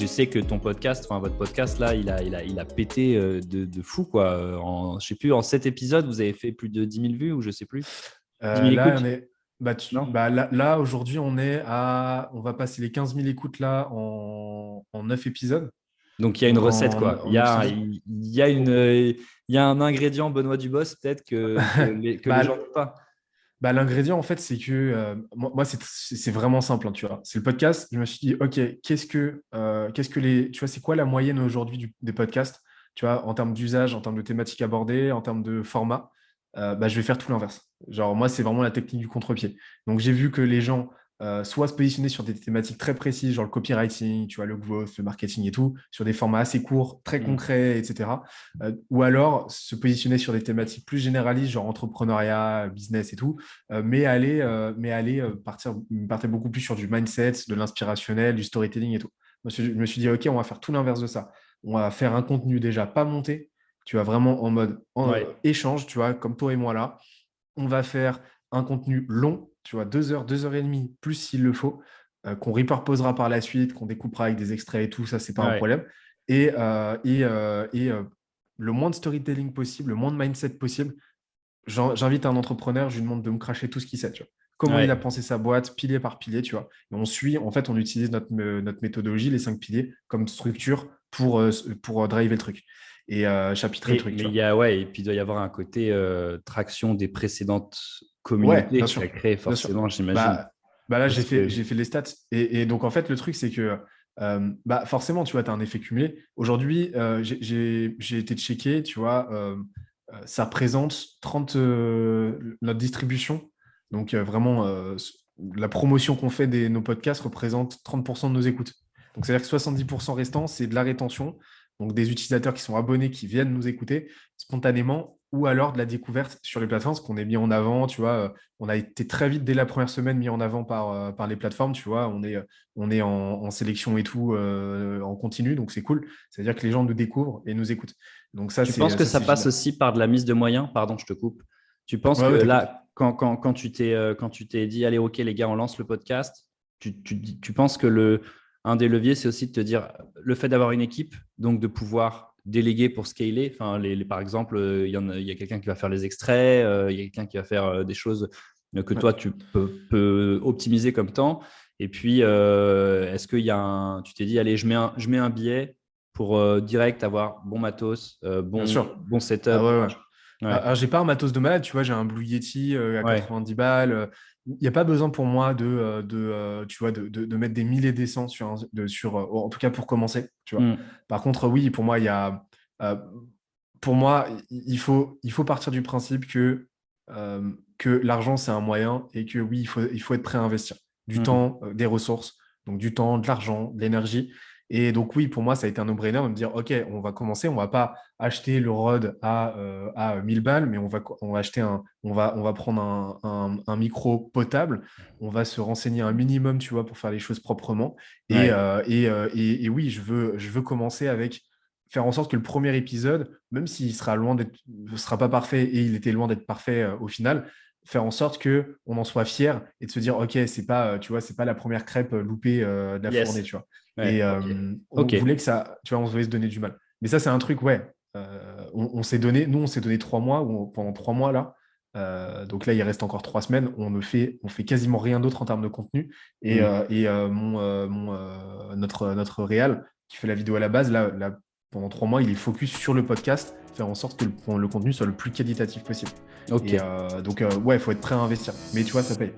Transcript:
je sais que ton podcast, enfin votre podcast là, il a pété de fou quoi. Je sais plus, en 7 épisodes, vous avez fait plus de 10 000 vues ou je sais plus. 10 000 Là, écoutes, on est, non? là, aujourd'hui, on va passer les 15 000 écoutes là en 9 épisodes. Donc il y a une Donc recette quoi. en 9 semaines. Il y a un ingrédient Benoît Dubos peut-être que les Bah, gens n'ont pas. l'ingrédient, en fait, c'est que moi c'est vraiment simple, hein, tu vois. C'est le podcast. Je me suis dit, OK, tu vois, c'est quoi la moyenne aujourd'hui des podcasts, tu vois, en termes d'usage, en termes de thématiques abordées, en termes de format. Je vais faire tout l'inverse. Genre, moi, c'est vraiment la technique du contre-pied. Donc, j'ai vu que les gens soit se positionner sur des thématiques très précises, genre le copywriting, tu vois, le growth, le marketing et tout, sur des formats assez courts, très Mm. concrets, etc. Ou alors se positionner sur des thématiques plus généralistes, genre entrepreneuriat, business et tout, partir beaucoup plus sur du mindset, de l'inspirationnel, du storytelling et tout. Je me suis dit, OK, on va faire tout l'inverse de ça. On va faire un contenu déjà pas monté, tu vas vraiment en mode Ouais. échange, tu vois, comme toi et moi là. On va faire un contenu long, tu vois, 2 heures, 2 heures et demie, plus s'il le faut, qu'on repurposera par la suite, qu'on découpera avec des extraits et tout, ça, c'est pas un Ouais. problème. Le moins de storytelling possible, le moins de mindset possible. J'invite un entrepreneur, je lui demande de me cracher tout ce qu'il sait, tu vois. Comment il a Ouais. pensé sa boîte, pilier par pilier, tu vois. Et on utilise notre méthodologie, les 5 piliers, comme structure pour driver le truc et chapitrer le truc, Mais tu il vois. y a, ouais, et puis il doit y avoir un côté traction des précédentes Ouais, communautés bien que tu sûr, as créées bien sûr. forcément, j'imagine. Là, Parce que, j'ai fait les stats. Et donc, en fait, le truc, c'est que forcément, tu vois, tu as un effet cumulé. Aujourd'hui, j'ai été checké, tu vois, ça représente 30, notre distribution. Donc, vraiment, la promotion qu'on fait de nos podcasts représente 30% de nos écoutes. Donc, c'est-à-dire que 70% restants, c'est de la rétention. Donc, des utilisateurs qui sont abonnés, qui viennent nous écouter spontanément, ou alors de la découverte sur les plateformes, ce qu'on est mis en avant, tu vois. On a été très vite, dès la première semaine, mis en avant par les plateformes, tu vois. On est en sélection et tout, en continu, donc c'est cool. C'est-à-dire que les gens nous découvrent et nous écoutent. Donc tu penses que ça, ça c'est passe génial. aussi par de la mise de moyens? Pardon, je te coupe. Tu penses Ouais, que ouais, t'inquiète. là, quand tu t'es dit, allez, OK, les gars, on lance le podcast, tu penses que un des leviers, c'est aussi de te dire le fait d'avoir une équipe, donc de pouvoir déléguer pour scaler. Enfin, par exemple, il y a quelqu'un qui va faire les extraits, il y a quelqu'un qui va faire des choses que Ouais. toi, tu peux optimiser comme temps. Et puis, est-ce qu'il y a tu t'es dit, allez, je mets un billet pour direct avoir bon matos, Bien sûr. bon Ah setup. ouais, Enfin, ouais. ouais, Alors, j'ai pas un matos de malade, tu vois, j'ai un Blue Yeti à ouais. 90 balles. Il n'y a pas besoin pour moi tu vois, de mettre des milliers et cents en tout cas pour commencer, tu vois. Mm, Par contre, oui, pour moi, euh, il faut partir du principe que l'argent, c'est un moyen et que oui, il faut être prêt à investir du mm. temps, des ressources, donc du temps, de l'argent, de l'énergie. Et donc, oui, pour moi, ça a été un no-brainer de me dire, OK, on va commencer, on va pas acheter le ROD à 1000 balles, mais on va acheter on va prendre un micro potable, on va se renseigner un minimum, tu vois, pour faire les choses proprement. Ouais. Et oui, je veux commencer avec faire en sorte que le premier épisode, même s'il sera loin d'être, ne sera pas parfait et il était loin d'être parfait au final, faire en sorte que on en soit fier et de se dire, OK, c'est pas, tu vois, c'est pas la première crêpe loupée de la fournée, Yes. tu vois. Et Ouais, ok. on Ok. voulait que ça, tu vois, on voulait se donner du mal. Mais ça, c'est un truc, ouais. On s'est donné 3 mois, pendant 3 mois là. Donc là, il reste encore 3 semaines. On fait quasiment rien d'autre en termes de contenu. Mm. Notre réal qui fait la vidéo à la base, là, pendant 3 mois, il est focus sur le podcast, faire en sorte que le contenu soit le plus qualitatif possible. Ok. Donc, ouais, il faut être prêt à investir. Mais tu vois, ça paye.